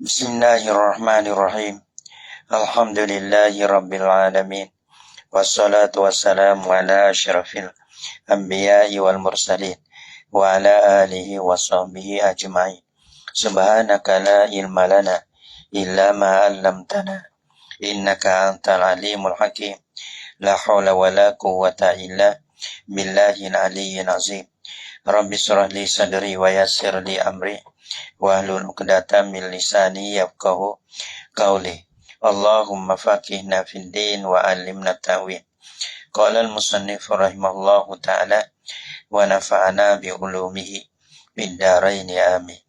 Bismillahirrahmanirrahim. Alhamdulillahi rabbil alamin. Wassalatu wassalamu ala asyrafil anbiya'i wal mursalin wa ala alihi wa sahbihi ajma'in. Subhanaka la ilma lana illa ma 'allamtana innaka antal alimul hakim. La haula wa la quwwata illa billahil aliyyil azim. Rabbi shrah li sadri wa yassir li amri wahlul 'uqdatam min lisani yafqahu qawli. Allahumma faqihna fid din wa 'allimna ta'wil. Qala al-musannif rahimahullahu ta'ala wa nafa'ana bi ulumihi fid dharain amin.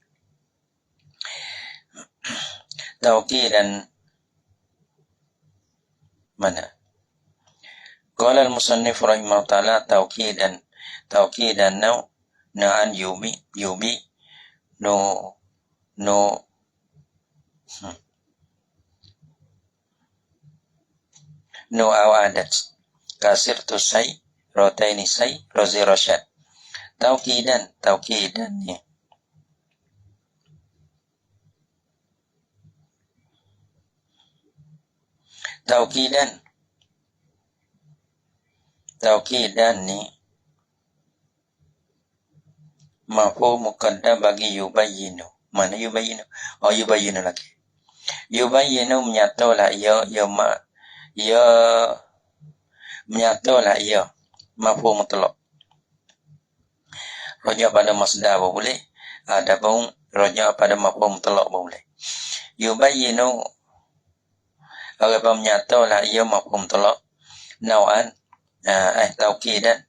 Tauqidan mana? Qala al-musannif rahimahullahu ta'ala tauqidan na'an yubi no awadat kasir tu say rotaini say rozi rosyad tauqidan ni tauqidan ni mafhum muqaddam bagi yubayyinu. Mana yubayyinu? Oh, yubayyinu lagi. Yubayyinu menyatalah ia menyatalah ia mafhum mutlaq. Rujuk pada masdar boleh, adapun rujuk pada mafhum mutlaq boleh. Yubayyinu apabila menyatalah ia mafhum mutlaq nau'an tauqidan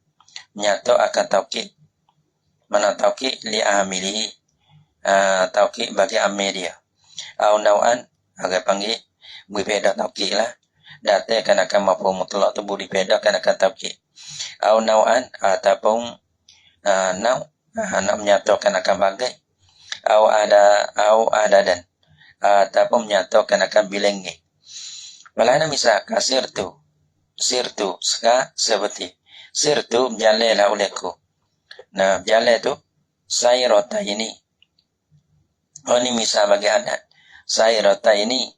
menyata akan tauqid. Mana tauqid li amilihi, tauqid bagi amil dia. Au nau'an agak panggil berbeza tauqid lah. Datang akan mafhum mutlaq tu berbeza akan tauqid. Au nau'an ataupun nak menyatakan akan bagai. Au adadan ataupun menyatakan akan bilangi. Balana misal kasir tu seperti sir tu berjalanlah olehku. Nah, berjalan tu saya rota ini. Oh, ini misal bagi adat. Saya rota ini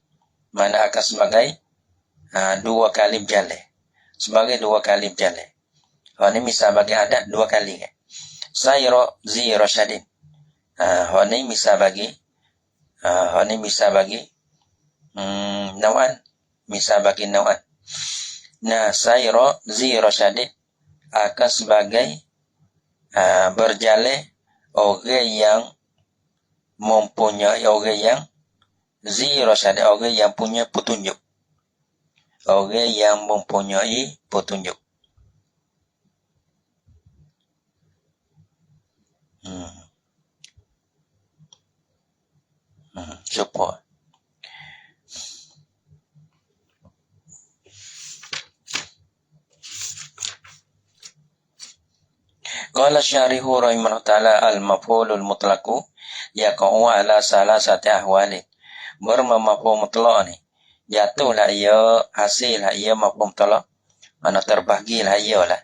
mana akan sebagai dua kali berjalan. Sebagai dua kali berjalan. Oh, ini misal bagi adat dua kali. Saya zi rosyadin. Oh, ini misal bagi nawan. Misal bagi nawan. Nah, saya zi rosyadin akan sebagai berjalan orang yang mempunyai orang yang zero syada, orang yang punya petunjuk, orang yang mempunyai petunjuk. Support. Qala syarihu rahimahullah ta'ala al-maf'ulul mutlaqu yaqa'u ala salasati ahwalin. Bermaf'ul mutlaq ni jatuhlah ia, hasillah ia maf'ul mutlaq, mana terbahagilah ia lah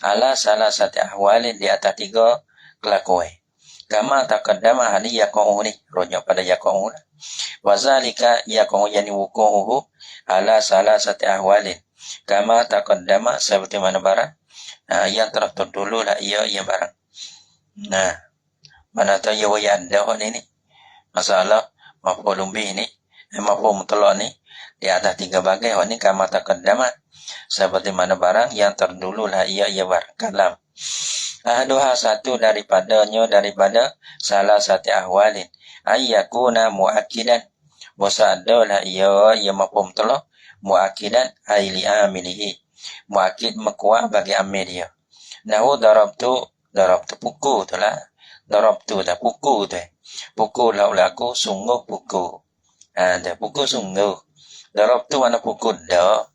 ala salasati ahwalin, di atas tiga kelakuan. Kama taqaddama hadi yaqa'u ni rujuk pada yaqa'u lah. Wa zalika yaqa'u yani wuqu'uhu ala salasati ahwalin. Kama taqaddama seperti mana barang yang telah terdulu lah ia barang. Nah, mana tahu ia wayanda ni masalah maf'ulun bih ni, maf'ul mutlaq ni di atas tiga bagai. Ni kama taqaddama seperti mana barang yang terdulu lah ia barang. Kalam ahduha satu daripada salah satu ahwalin ayyakuna mu'akkidan, wasadalah ia maf'ul mutlaq mu'akkidan aili amilihi, mu'akkid mekuah bagi amil dia. Nahu darabtu pukul tu lah. Darabtu dah pukul tu. Pukul lah aku sungguh pukul. Dah pukul sungguh. Darabtu mana pukul dah.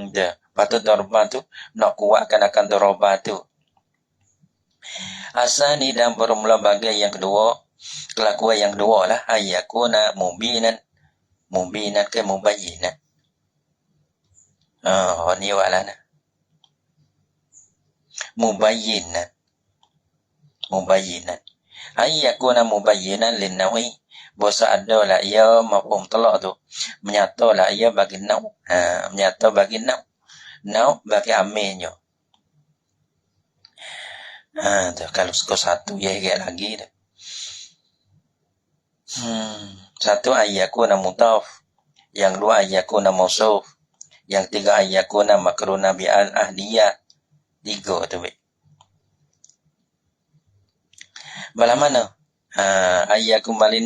Dah. Patut darabah tu nak kuatkan akan darabah tu. Asani dan bermula bagai yang kedua, kelakuan yang kedua lah ayyakuna mubinan ke mubayyinan. Ni walana mubayyinan ay yakuna mubayyinan lin nawi bosa ada lah ia mafhum talak tu menyata lah ia bagi nau menyata bagi nau bagi aminyo tu kalau satu ya lagi tu satu ay yakuna mudhaf yang dua ay yakuna mausuf yang tiga ay yakuna makruna bi al ahdiyah tiga tu bala mana ay kembali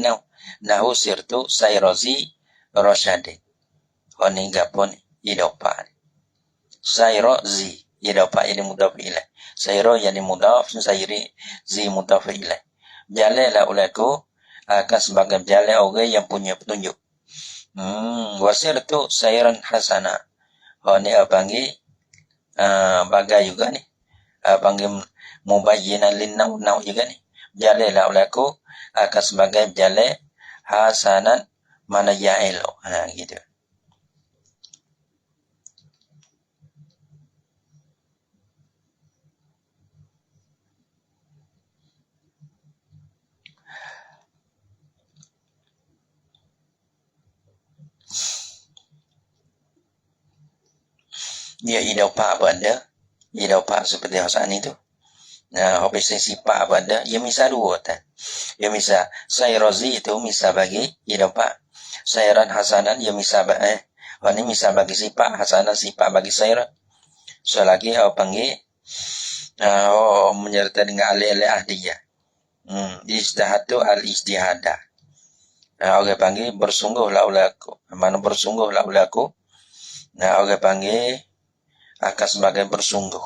nahu sirtu sayrozi rosyadin oni gapon idopa sayrozi idopa ini mudhaf ilaih sayro yani mudhaf sayri zi mudhaf ilaih jale la ulaku akan sebagai jale orang yang punya petunjuk wasirtu sayran hasana oni panggil bagai juga ni panggil mubayyinan linnau juga ni jale la ulaku akan sebagai jale hasanan mana ya elo gitu. Dia idopa pada idopa seperti hasan itu. Nah, habis sifat pada ia misal dua tak. Ia misal sayrozi itu misal bagi idopa. Sayran hasanan ia misal ini misal bagi sifat hasanan sifat bagi sayran. So lagi panggil menyertai dengan alih-alih ahdiyah. Ijtihadu al-ijtihadah. Orang panggil bersungguhlah ulaku. Mana bersungguhlah ulaku. Nah, orang panggil akan sebagai bersungguh.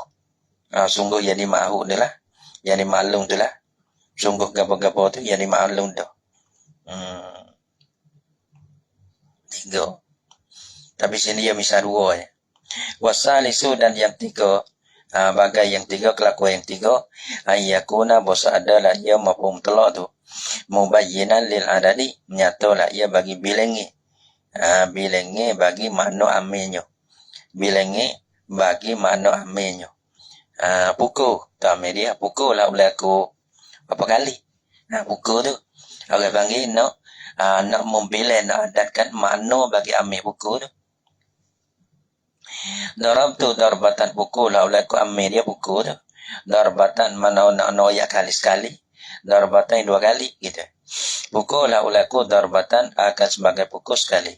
Sungguh jadi mahu tu lah. Jadi maklum tu lah. Sungguh gapo-gapo tu jadi maklum tu. Tiga. Tapi sini dia misal dua ya. Wasalisu dan yang tiga. Bagai yang tiga, kelakuan yang tiga. Ayyakuna bosa adalah ia mafhum telak tu. Mubayyinan lil adadi. Menyatalah ia bagi bilengi. Bilengi bagi makna aminyo. Bilengi bagi makna aminyo. Pukul. Tak ambil dia. Pukul lah ulaku. Berapa kali? Pukul tu. Orang panggil nak membilai, nak adatkan makna bagi ambil pukul tu. Darabtu darbatan pukul lah ulaku ambil dia pukul tu. Darbatan mana nak noyak kali sekali. Darbatan dua kali gitu. Pukul lah ulaku darbatan akan sebagai pukul sekali.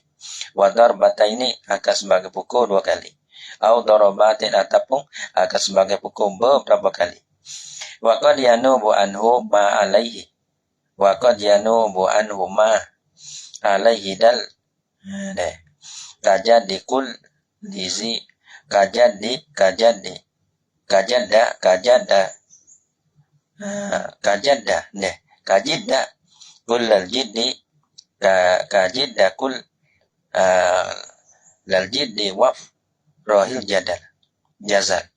Wa darbatan ini akan sebagai pukul dua kali. Au darabatin ataupun akan sebagai pukul beberapa kali. Wa qad yanubu anhu ma alaihi. Wa qad yanubu anhu ma alaihi dal. Kajadikul dizi kajada kajida kullal jiddi kajida kul lal jiddi waf rohil jazal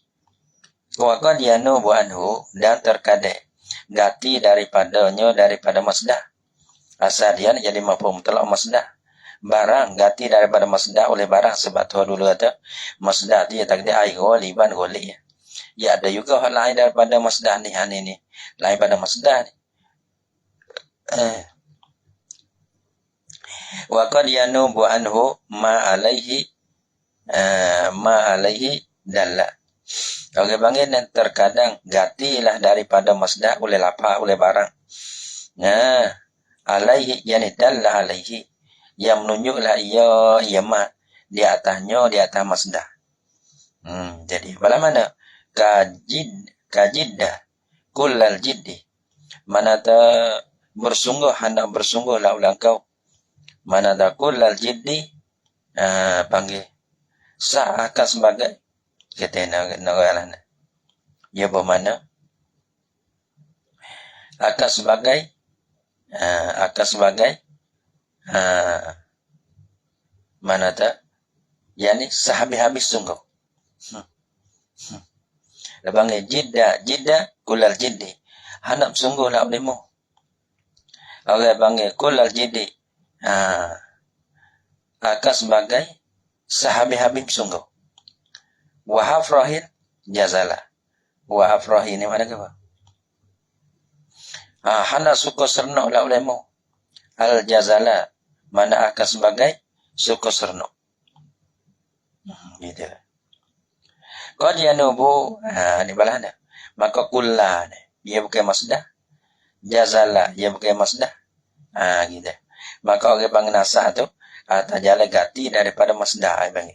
wa qad yanubu anhu dan terkadang gati daripada masdar asal dia jadi mafhum mutlaq masdar barang ganti daripada masdar oleh barang sebab tu dulu kata masdar dia takdir ai ghaliban ghali ya ada juga hal lain daripada masdar ni lain pada masdar ni wa qad yanubu anhu ma alaihi dalla orang panggil dan terkadang gantilah daripada masdar oleh lafaz oleh barang alaihi yani dalla alaihi yang menunjuklah ia ma di atasnya di atas masdar. Jadi pada mana kajiddah kullal jiddi mana ta bersungguh hendak bersungguhlah ulang kau mana ta kullal jiddi panggil seakan sebagai kata nak ia bermakna akan sebagai mana tak yani sehabis-habis sungguh lebang jidda kulal jiddi hanap sungguh lah olehmu orang panggil kulal jiddi akan sebagai sehabis-habis sungguh wa hafrahin jazala wa hafrahin ni mana ke apa Hana suka serno la ulemu. Al jazala mana akan sebagai suka serno. Gitu. Qad yanubu ni balana. Maka kulla dia bukan masdar. Jazala dia bukan masdar. Gitu. Maka orang panggil nasah tu tajala ganti daripada masdar bang.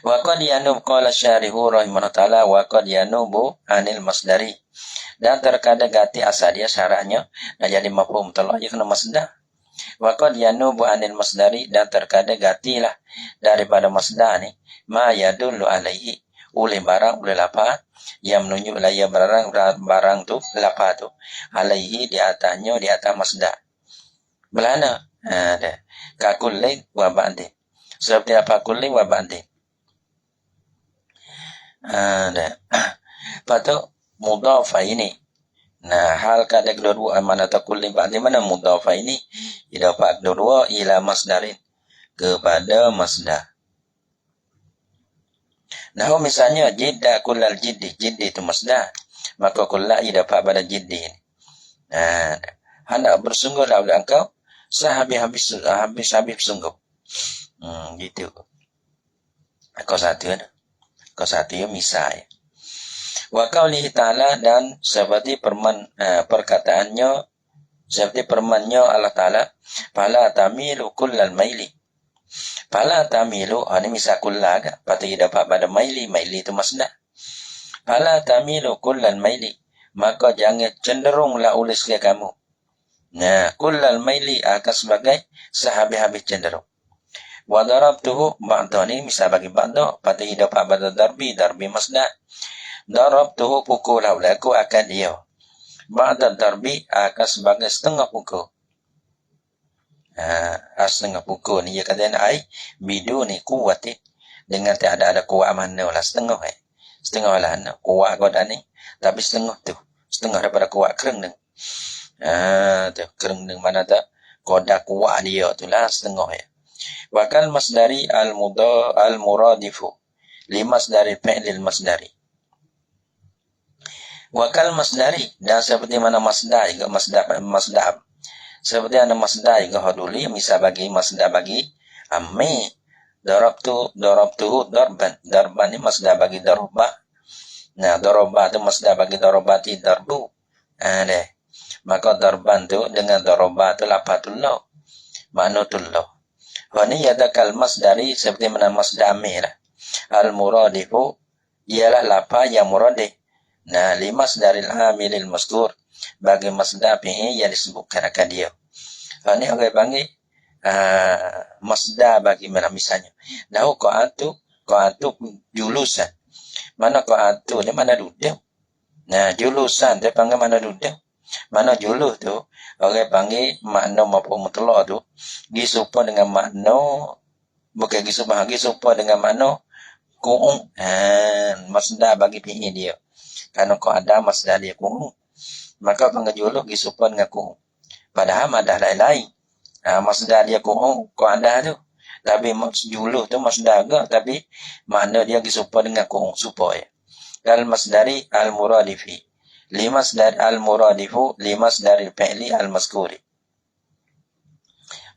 Wa qad yanub qala syarihu rahimahullah taala wa qad yanubu anil masdari. Dan terkadang ganti asal dia syaratnya jadi mafhum mutlaq ia kena masdar. Wa qad yanubu anil masdari dan terkadang gantilah daripada masdar ni ma yadullu alaihi oleh barang oleh lafaz yang menunjuk lah ia barang tu lafaz tu alaihi di atasnya di atas masdar. Belana ada ka kullin wa ba'din. Seperti apa kullin wa ba'din. Ada. Patut mudhafa ini. Nah, hal kada kedua mana takul ba'di mana mudhafa ini idafa kedua ila masdarin kepada masdar. Nah, misalnya jidda kullal jiddi itu masdar, maka kulla idafa pada jiddi ini. Nah, hendak bersungguhlah oleh engkau habis sungguh. Gitu. Kau satu misalnya. Wa qaulihi ta'ala dan seperti perkataannya seperti firman-Nya Allah Taala fala tamilu kullal maili fala tamilu ini misal kullaga pasti dapat pada maili itu masdar fala tamilu kullal maili maka jangan cenderunglah oleh sekalian kamu. Nah kullal maili akan sebagai sehabis-habis cenderung. Wa darabtuhu ba'dani misal bagi ba'da pasti dapat pada darbi masdar. Darabtuhu pukul aku akan dia. Ba'da darbi akan sebagai setengah pukul. Setengah pukul ni dia kata ai biduni quwwati dengan tak ada kuat mana lah setengah setengah lah kuat kau dah ni tapi setengah tu setengah daripada kuat kereng tu kereng mana tak kau dah kuat dia tu lah setengah Wakal masdari al-muradifu limas dari fi'lil masdari. Wakal masdari dan seperti mana masdar juga masdar seperti mana masdar juga haduli misal bagi masdar bagi ammi darabtuhu darban ni masdar bagi darba. Nah darba tu masdar bagi darabati darbu. Deh. Maka darban tu dengan darba tu lapatullah ma'nutullah. Wa ni yadakal masdari seperti mana masdar amira al-muradifu ialah lapa yang muradif. Nah, limas dari amilil masdur bagi masdar fi'il yang disebutkan akan dia. Ini orang panggil masdar bagi mana misalnya. Nah, qa'atu julusan. Mana qa'atu ni mana duduk. Nah, julusan dia panggil mana duduk. Mana julus tu orang panggil makna mafhum mutlaq tu disupa dengan makna bukan disupa dengan makna qu'ud. Masdar bagi fi'il dia. Karena kau ada masdar dia ku'ud, maka pengjuluh disupport dengan ku'ud. Padahal madah lain-lain. Masdar dia ku'ud, kau ada tu. Tapi juluh tu masdar juga, tapi makna dia disupport dengan ku'ud, supaya. Al masdari al-muradifi. Limas dari al-muradifu, limas dari fi'li al-maskuri.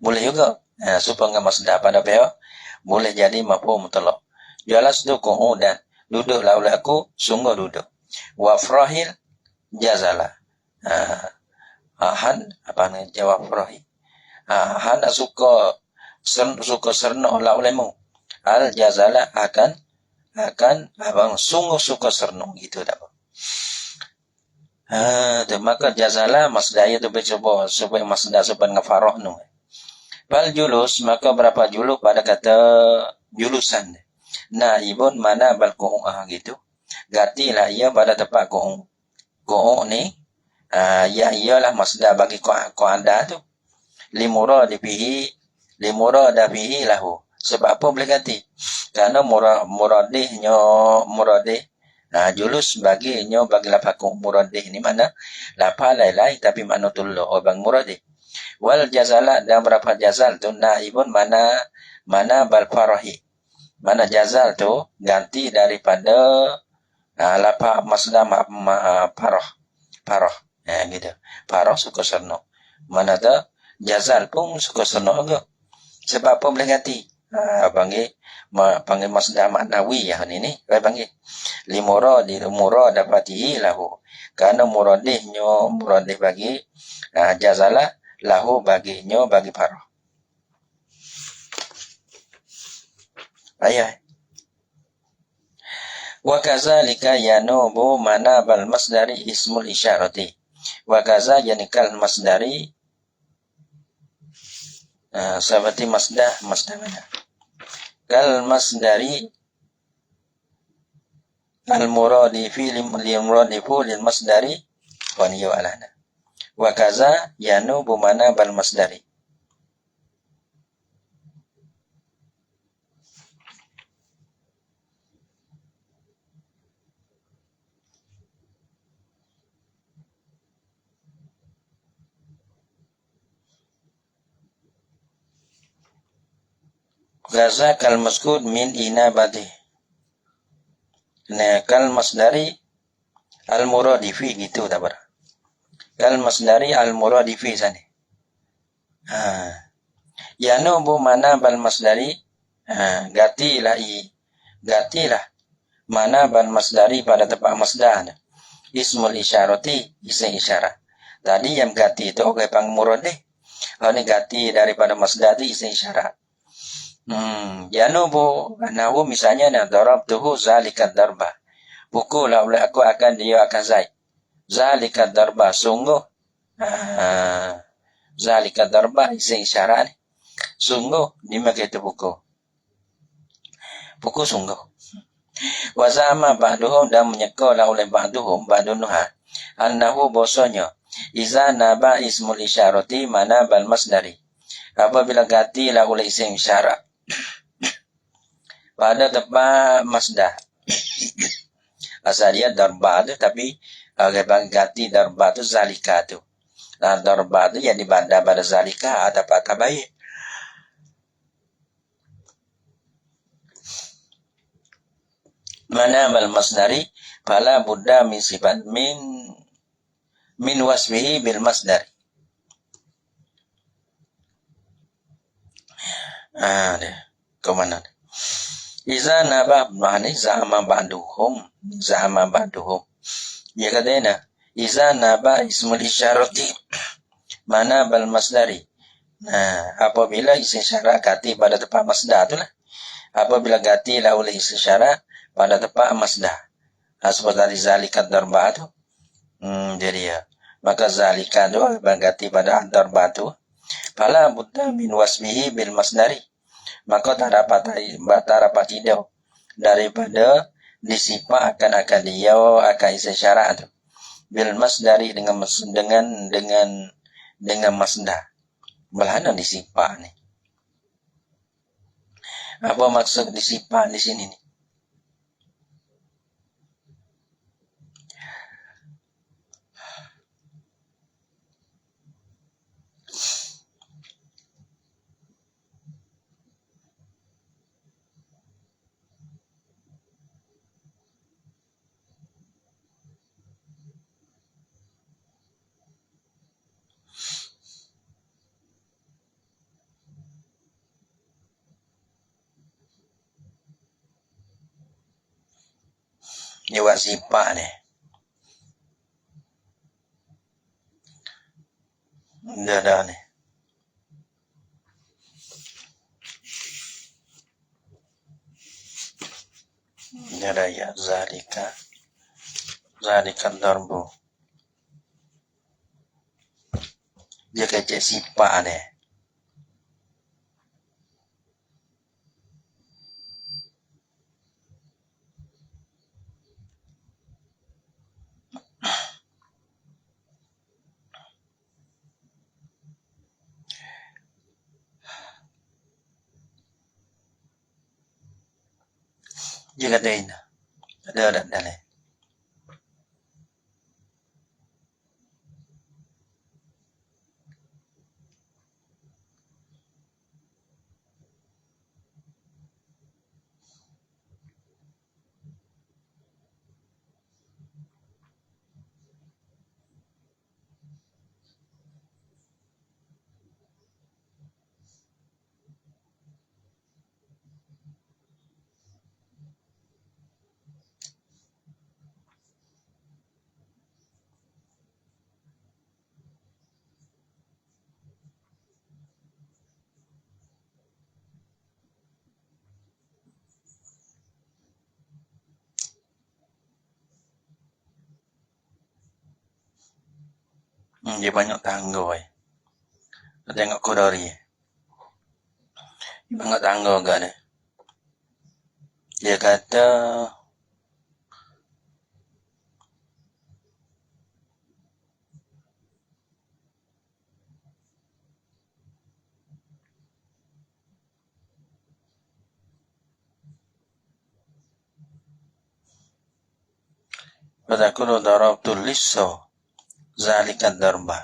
Boleh juga, supaya dengan masdar pada pihak, boleh jadi mafhum mutlaq. Jalas tu ku'ud dan duduklah oleh aku, sungguh duduk. Wa frahil jazala. Han apa ni jawab frahi. Han suka serno la ulemu. Al jazala akan abang sungguh suka serno gitu dah. Maka jazala masdar itu bercoba supaya masdar supaya ngafarah nu. Bal julus maka berapa julus pada kata julusan. Naibun mana bal gitu. Gantilah ia pada tempat qu'ud. Qu'ud ni ialah masdar bagi qa'ada tu. Limuradifihi lahu. Sebab apa boleh ganti? Karena muradih julus bagi lafaz qu'ud muradih ni mana lafaz lain-lain tapi makna tullah orang muradih. Wal jazala dan berapa jazal tu naibun mana bal farahi. Mana jazal tu ganti daripada lafaz masdar parah. Paroh. Gitu. Paroh suku serno. Mana tu jazal pun suku serno juga. Sebab apa boleh ganti? Panggil masdar maknawi ya ini. Panggil. Limura dapati lahu. Karena muradih bagi jazalah lahu baginyo bagi paroh. Ayah. Wa kadzalika yanubu manabal masdari ismul isyarati. Wa kaza yanikal masdari seperti masdar mana? Kal masdari al muradifi lil masdari wa niyu alana. Wa kaza yanubu manabal masdari. Gaza kal maskud min inabati. Nah, kal masdari al muradifi gitu tak ber. Kal masdari al muradifi sana. Yanubu mana bal masdari. Gatilah mana bal masdari pada tempat masdar. Ismul isyarati isim isyarat. Tadi yang gati itu oke pang muradih. Ini gati daripada masdar itu isim isyarat. Yanubu anahu misalnya darabtuhu zalikat darba. Pukullah oleh aku dia akan zaid. Zalikat darba sungguh. Zalikat darba isim isyarat. Sungguh dimakai itu pukul sungguh. Wazama ba'duhum dan menyekolah oleh ba'duhum ba'dunuha annahu bosonyo iza naba ismul isyarati mana bal masdari. Apabila gatilah oleh isim isyarat pada tempat masdar. Asal dia darba tu tapi bang ganti darba tu zalika tu. Nah darba tu yang dibanda pada zalika ada patah baik. Mana bal masdari fala budda min sifat min wasfihi bil masdari. Kemana? Iza naba mani zama ba'duhum. Ya katanya, iza naba ismul isyarati mana bal masdari. Nah, apabila isim isyarat gati pada tempat masdar itulah. Apabila gati lah oleh isim isyarat pada tempat masdar. Seperti zalikat darba itu. Jadi ya, maka zalikat itu berganti pada darba itu. Fala budda min wasmihi bil masdari. Maka tak dapat tidak daripada disifat akan dia akan isim isyarat itu. Bil masdari dengan masdar. Belana disifat ni. Apa maksud disifat di sini ni? Dia sifat ni. Dah ni. Dah ya zalika darbu. Dia kecek sifat ni. Dia kata ini. Ada ni. Dia banyak tangga Tengok Kodori. Dia banyak tangga agak ni. Dia kata Fadakulu darabtul lisso zalika darba.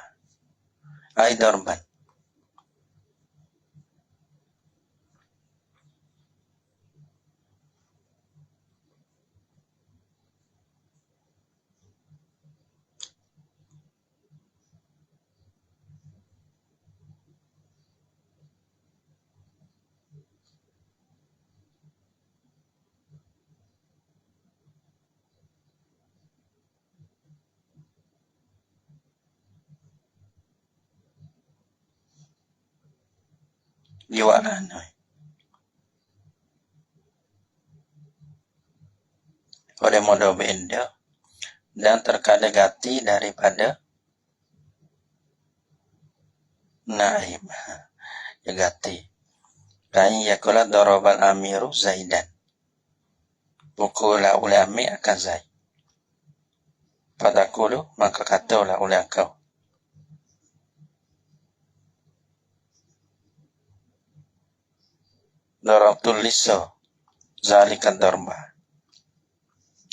Ai darban. Jualan. Oleh modal benda dan terkadang ganti daripada naib. Ya ganti. Dan yakula darabal amiru Zaidan. Pukullah oleh Amir akan Zaid. Fadakulu maka katalah oleh engkau. Darabtul lisso zalika darba.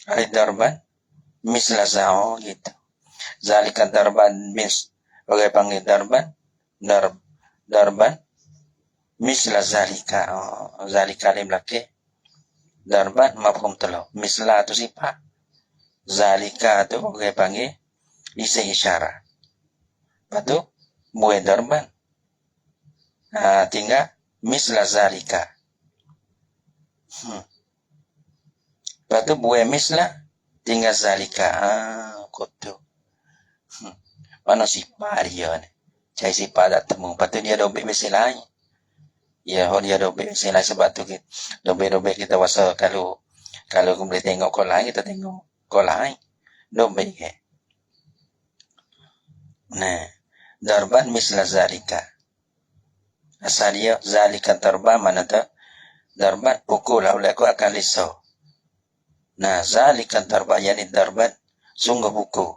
Ai darban misla zao gitu. Zalika darban Bagai panggil darban darban misla zalika. Zalika lim laki darban mafhum telo. Misla tu sifat. Zalika tu bagai panggil isim isyarat. Patu buat darban. Tinggal misla zalika. Patu buat misla tinggal zalika. Kotu. Mana sifat dia ni? Cai sifat tak temu. Patu dia dobek mesin lain. Ya, dia dobek mesin lain sebab tu dobek kita wasa kalau boleh tengok kau lain, kita tengok kau lain. Dobek ke. Nah, darban misla zalika. Asal dia zalika darban mana tak? Darban pukul lah oleh aku akan risau. Nah, zalika darban yani darban sungguh buku.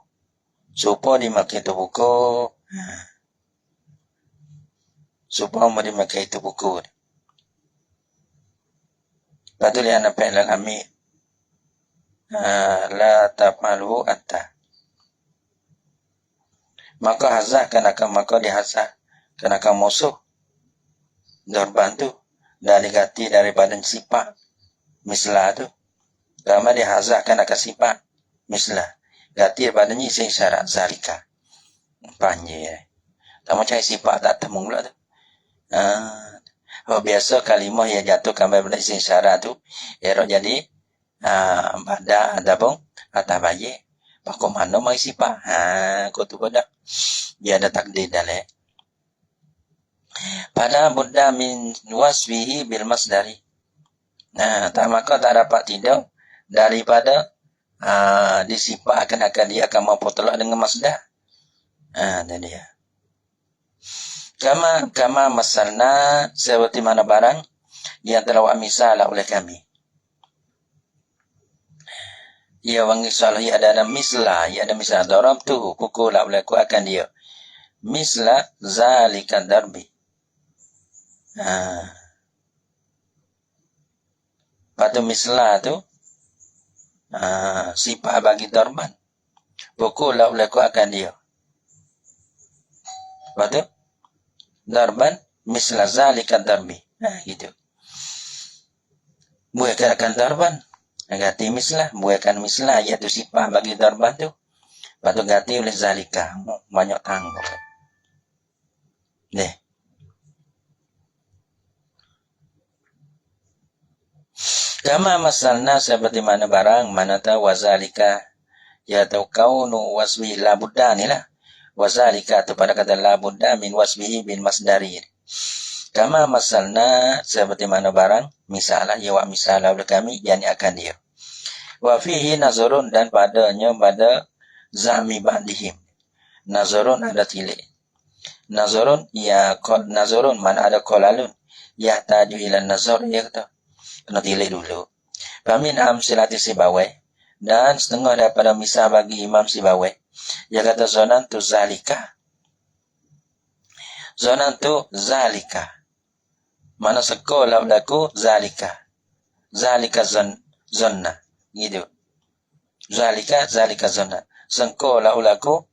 Supaya dimakai itu buku. Supaya dimakai itu buku. Lepas dia nak pelang ambil. La tapalu atta. Maka hazah maka dihazah akan musuh. Darban tu. Dan diganti daripada sifat. Mislah tu. Lama dihazah akan sifat. Mislah. Ganti daripada isim syarat zalika. Panjang. Tak macam sifat tak temu pula tu. Biasa kalimah yang jatuh kembali pada isim syarat tu. Ia jadi pada ataupun atas bayi. Pakok mana mai sifat. Kau tu pada. Dia ada takdir dalam. Pada buddha min wasfihi bil masdari. Tak maka tak dapat tidak daripada disifatkan akan dia akan mampu tolak dengan masdar. Itu dia. Kama masalna seperti mana barang yang telah wa misalah oleh kami. Ia wangi salah ia ada mislah, ia ada mislah darab tu pukul lah oleh aku akan dia. Mislah zalika darbi. Patu mislah tu sifat bagi darban. Pukul lah oleh aku akan dia. Patu darban mislah zalika darbi. Gitu. Buatkan akan darban. Ganti mislah, buatkan mislah iaitu sifat bagi darban tu. Patu ganti oleh zalika. Banyak tanggung. Nih. Kama masalna seperti mana barang mana tahu wazalika iaitu kaunu wasbi la buddha ni lah. Wazalika tu pada kata la buddha min wasbihi bin masdari. Kama masalna seperti mana barang misalah ya wa misalah oleh kami yani akan dia. Wa fihi nazarun dan padanya pada zami ba'dihim. Nazarun ada tilik. Nazarun nazarun mana ada qalalun. Yahtaju ila nazar ya kata. Kena tilik dulu. Famin amsilati Sibawai, dan setengah daripada misal bagi Imam Sibawai. Dia kata zonantu zalika. Zonantu zalika. Mana sekolah laku zalika. Zalika zonna. Gitu. Zalika zonna. Sekolah laku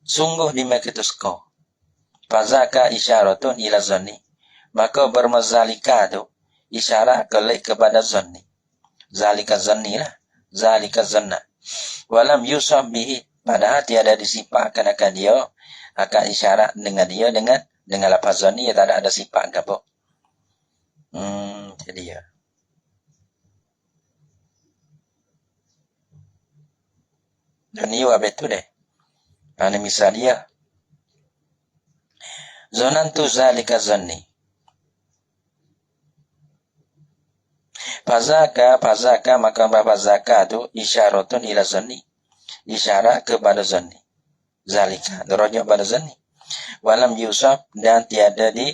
sungguh di makitu sekolah. Fazaka isyaratun ila zonni. Maka bermazalika tu isyarat kepada zanni. Zalika zanni lah. Zalika zanna. Walam yusaf bihi. Padahal tiada disifatkan akan dia. Akan isyarat dengan dia dengan lafaz zanni. Ya tak ada sifat ke apa. Jadi ya. Dan ini wabit tu deh. Ini misal dia. Zonantu zalika zanni. Fazaka maka fazaka tu isyaratun ila zanni. Isyarat kepada zanni. Zalika derajat pada zanni. Walam yusaf dan tiada di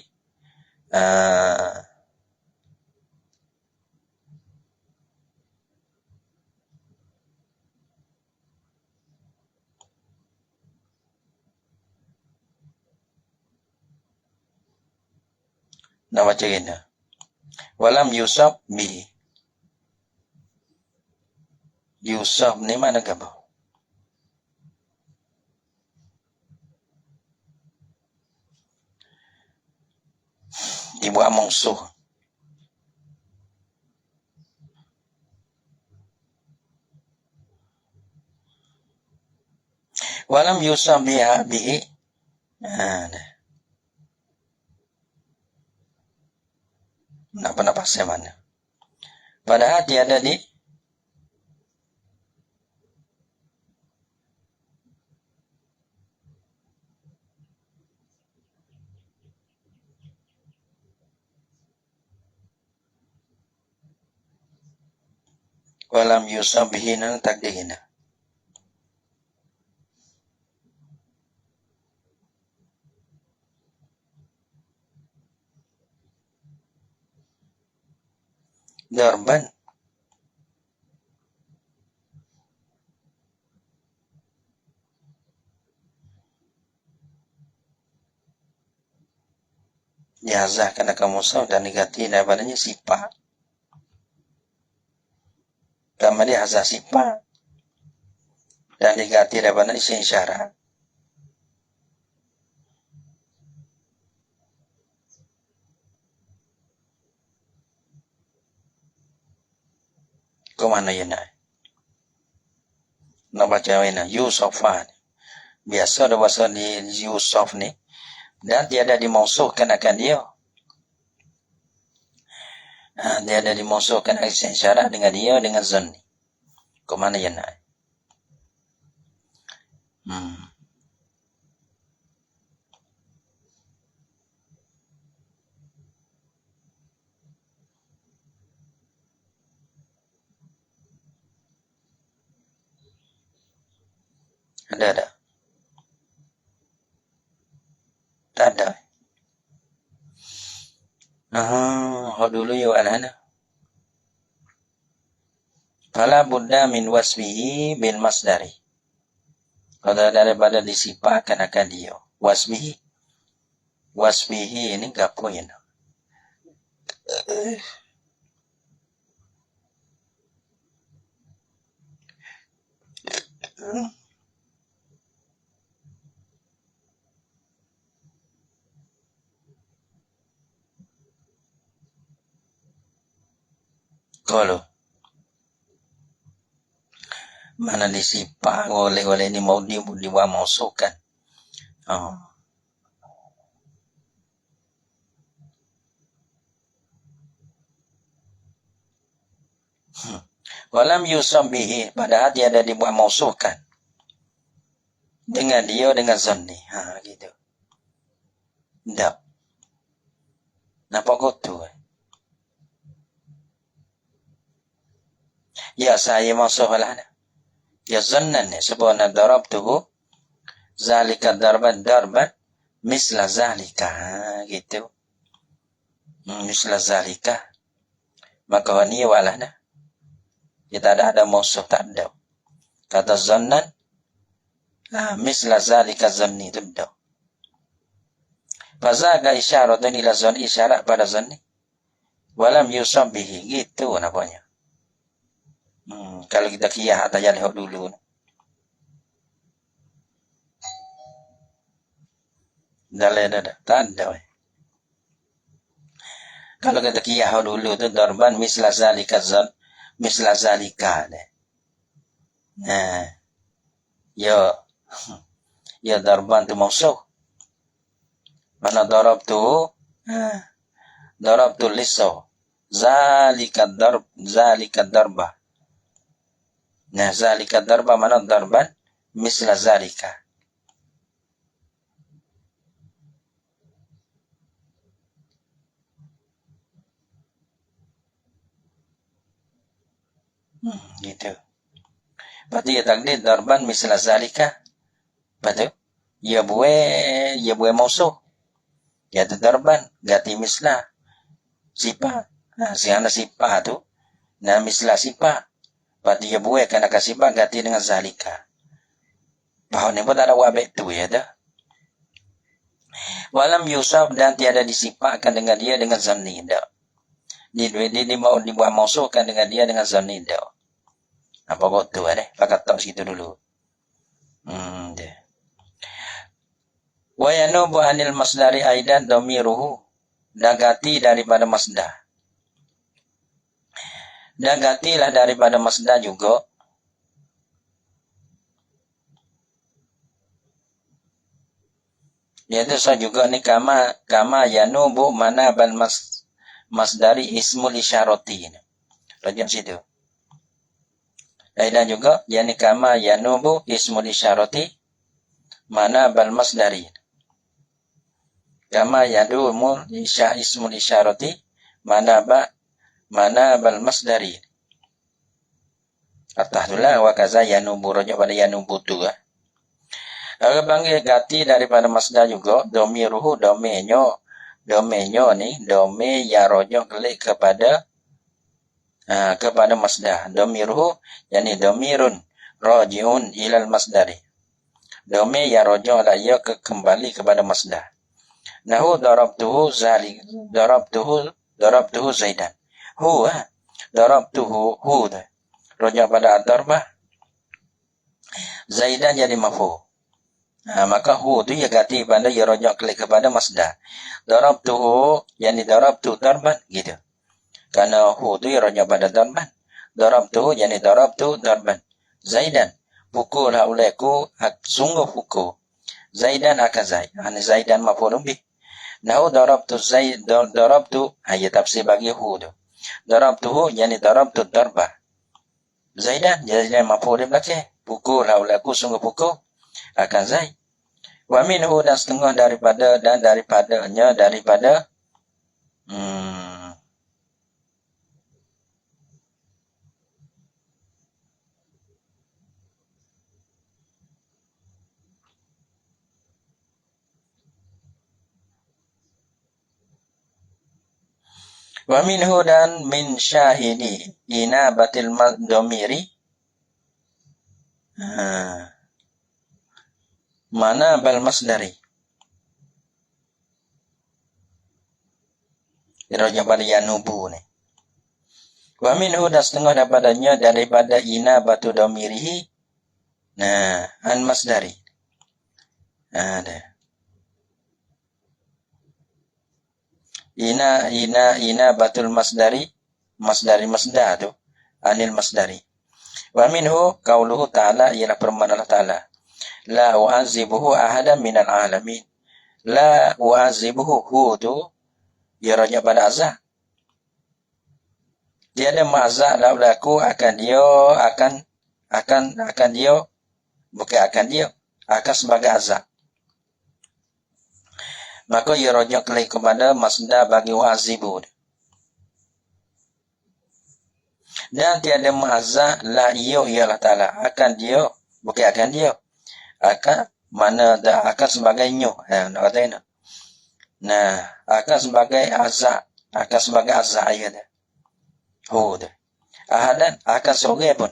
nak baca gini. Walam yusaf bi. Yusuf ni mana apa? Dibuat mungsuh. Walam yusaf biha bihi. Nak pasal mana? Padahal tiada di walam yusaf bihi nan takdirina. Darban. Jazah kena kamu dan negatif daripadanya sifat. Kama dia hazah sifat. Dan negatif daripada isim syarat. Kau mana ya nak? Nak baca mana? Yusufan. Biasa ada bahasa di Yusuf ni. Dan tiada dimausuhkan akan dia. Tiada dimausuhkan isim syarat dengan dia dengan zanni. Kau mana ya nak? Ada. Tak ada. Dulu ya alana. Fala budda min wasbihi bil masdari. Kalau daripada disifatkan akan dia. Wasbihi. Wasbihi ini gapo ya. Kalau mana disifat oleh ini mau dibuat mausuhkan. Walam yusam bihi, padahal dia ada dibuat mausuhkan dengan dia dengan zanni. Gitu. Tak. Napa kotu? Ya saya mausuh lah. Ya zannan sebenarnya darabtuhu zalika darban misla zalika gitu. Misla zalika. Maka ni walahna. Kita ada musuh tak ada. Kata zannan misla zalika zanni tunda. Fazaga isyaratun ila zanni isyarat pada zanni. Walam yusab bihi gitu namanya. Kalau kita kiyah atau lihat dulu. Dah tak ada. Kalau kita kiyah dulu tu darban misla zalika misla zalika. Nah, ya darban tu musuh. Mana darabtu liso. Zalika darba. Nah, zalika darba mana darban misla zalika. Gitu. Berarti ya takdir darban misla zalika. Betul? Ya buai musuh. Ya darban gati misla. Sipa. Nah, siapa sipa tu? Nah, misla sipa. Berarti ya buai kena kasih sipa gati dengan zalika. Bahwa ni pun tak ada wabek tu ya dah. Walam yusab dan tiada disipakan dengan dia dengan zanni dah. Dia mau dibuat musuhkan dengan dia dengan zanni dah. Apa kau tu deh? Pakat tak situ dulu. Deh. Wa yanubu anil masdari aidan dhamiruhu. Dagati daripada masdar. Dagatilah daripada masdar juga. Yaitu saya juga ni kama yanubu mana ban masdari ismul isyarati. Rajam situ. Dan juga yani kama yanubu ismul isyarati mana bal masdari. Kama yanubu ismul isyarati mana bal masdari. Atahullah wa kaza yanubu rajam pada yanubu tu. Kalau panggil gati daripada masdar juga domiruhu domenyo ni dome ya rojo klik kepada masdar. Domiruhu yani domirun rojiun ilal masdari. Dome ya rojo la ia kembali kepada masdar. Nahu darabtuhu zaidan. Darabtuhu rojo pada ad-darbah. Zaidan jadi maf'ul. Maka hu tu ia ganti pada ia rojak klik kepada masdar. Darabtuhu yani darabtu darban gitu. Karena hu tu ia rojak pada darban. Darabtuhu yani darabtu darban. Zaidan pukul haulaiku sungguh pukul. Zaidan akan zaid. Zaidan maf'ulun bih. Nahu darabtu ayat tafsir bagi hu tu. Darabtuhu yani darabtu darba. Zaidan jadi maf'ulun belakang. Pukul haulaiku sungguh pukul akan zaid. Wa minhu dan setengah daripadanya wa minhu dan min syahidi inabatil domiri mana bal masdari. Irajah pada yanubu ni. Wa minhu dan setengah daripada ina batu domirihi. Nah, an masdari. Ada. Ina batul masdari. Masdar tu. Anil masdari. Wa minhu qauluhu ta'ala ialah firman Allah Ta'ala. La u'azibuhu ahadan minal alamin. La u'azibuhu hu tu dia rajak pada azab. Dia ada ma'azab laulaku akan sebagai azab. Maka ia rajak kepada masdar bagi u'azibu. Dan tiada ma'azah la iyo ialah ta'ala. Akan dia, bukan akan dia. Akan, mana dah akan sebagai nyo. Nak kata ini. Nah, akan sebagai azab. Akan sebagai azab ayat dah. Dah. Ahadan akan seorang pun.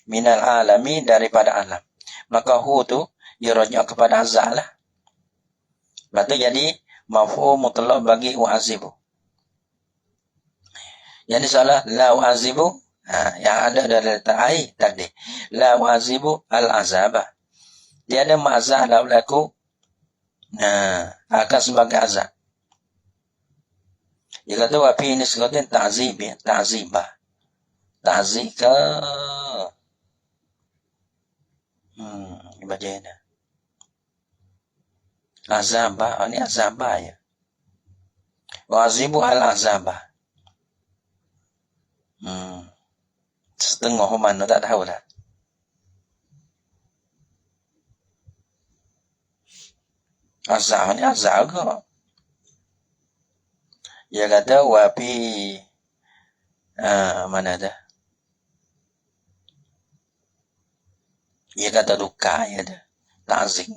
Minal alami daripada alam. Maka tu, dia rujuk kepada azab lah. Lepas tu jadi, mafhum mutlaq bagi wa'azibu. Jadi salah, la wa'azibu. Yang ada dari ta'ai tadi. La wa'azibu al-azabah. Tiada ma'azah la ulaku. Akan sebagai azab. Dia kata, wapi ini sekotin ta'zib ya. Ta'zibah. Ta'zib ke. Baca ini. Azabah. Ini azabah ya. Wa'azibu al-azabah. Setengah mana tak tahu dah. Azab ni azab ke? Dia kata wapi mana dah? Dia kata duka ya dah. Ta'zim.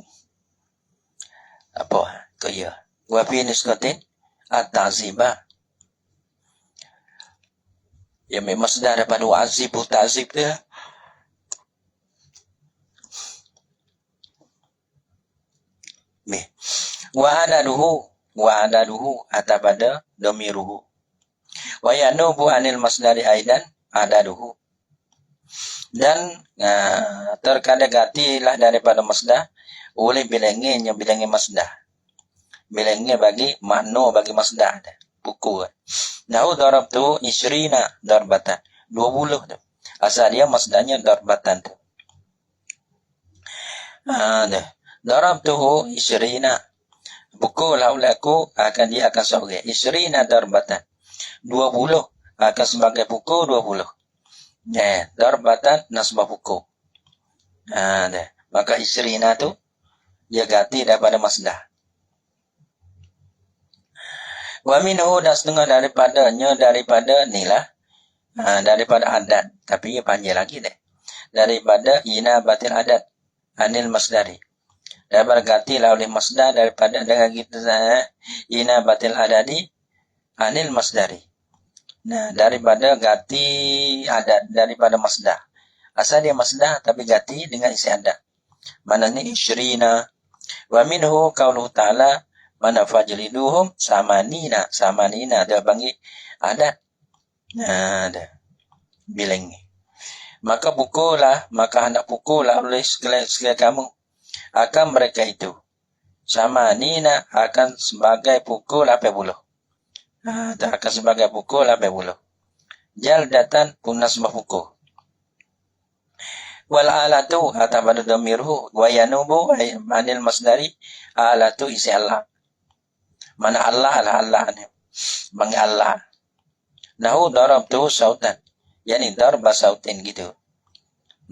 Apa? Ke ya. Wapi nisbatin at-ta'zibah. Ya memang sudah daripada wa'azib ta'zib dia. Wa'adaduhu atau pada domiruhu. Wa yanubu anil masdari aidan adaduhu. Dan terkadang gatilah daripada masdar oleh bilangnya masdar. Bilangnya bagi makna bagi masdar. Pukul. Nahu darabtu isyrina darbatan. 20 tu. Asal dia masdarnya darbatan tu. Dah. Darabtuhu isyrina. Pukul haulaku akan dia akan seorang. Isyrina darbatan. 20 akan sebagai pukul 20. Darbatan nasbah pukul. Dah. Maka isyrina tu dia ganti daripada masdar. Wa minhu dan setengah daripada nilah. Daripada adat. Tapi ia panjang lagi deh. Daripada ina batil adat. Anil masdari. Daripada gantilah oleh masdar daripada dengan kita ina batil adadi. Anil masdari. Nah, daripada ganti adat. Daripada masdar. Asal dia masdar tapi ganti dengan isi adat. Maknanya isyrina. Wa minhu qauluhu ta'ala. Mana fajliduhum samanina dia panggil adat. Ada bilang ni. Maka hendak pukullah oleh sekalian kamu akan mereka itu. Samanina akan sebagai pukul 80. Akan sebagai pukul 80. Jaldatan punas pukul. Wal alatu atau pada dhamirhu wa yanubu anil masdari alatu isi Allah. Mana Allah lah Allah ni. Panggil Allah. Nahu darabtu sautan. Yani darba sautin gitu.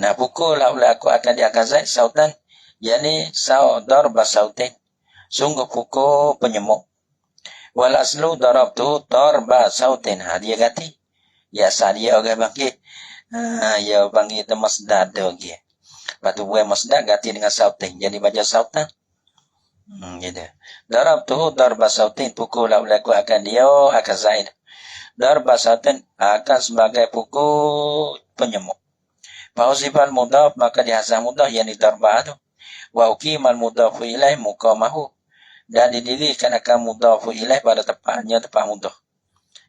Nah pukul lah aku akan diakazai sautan. Yani darba sautin. Sungguh pukul penyemuk. Wal aslu darabtu darba sautin. Dia ganti. Ya dia orang panggil. Ya panggil itu masdar tu lagi. Lepas tu buat masdar ganti dengan sautin. Jadi baca sautan. Gitu. Darabtuhu darba sautin. Pukul aku akan dia akan zaid. Darba sautin akan sebagai pukul penyemuk. Fausifal mudhaf maka dihasah mudhaf yang darba tu. Wa uqimal mudhafu ilaih muqamahu. Dan didirikan akan mudhafu ilaih pada tempatnya tempat mudhaf.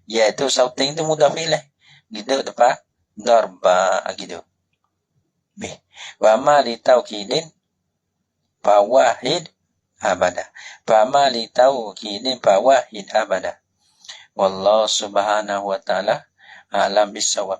Iaitu sautin itu mudhaf ilaih. Gitu tempat darba gitu. Wa ma li taukidin fawahid abada. Fama li taukidin fawahid abada. Wallahu subhanahu wa ta'ala alam bisawab.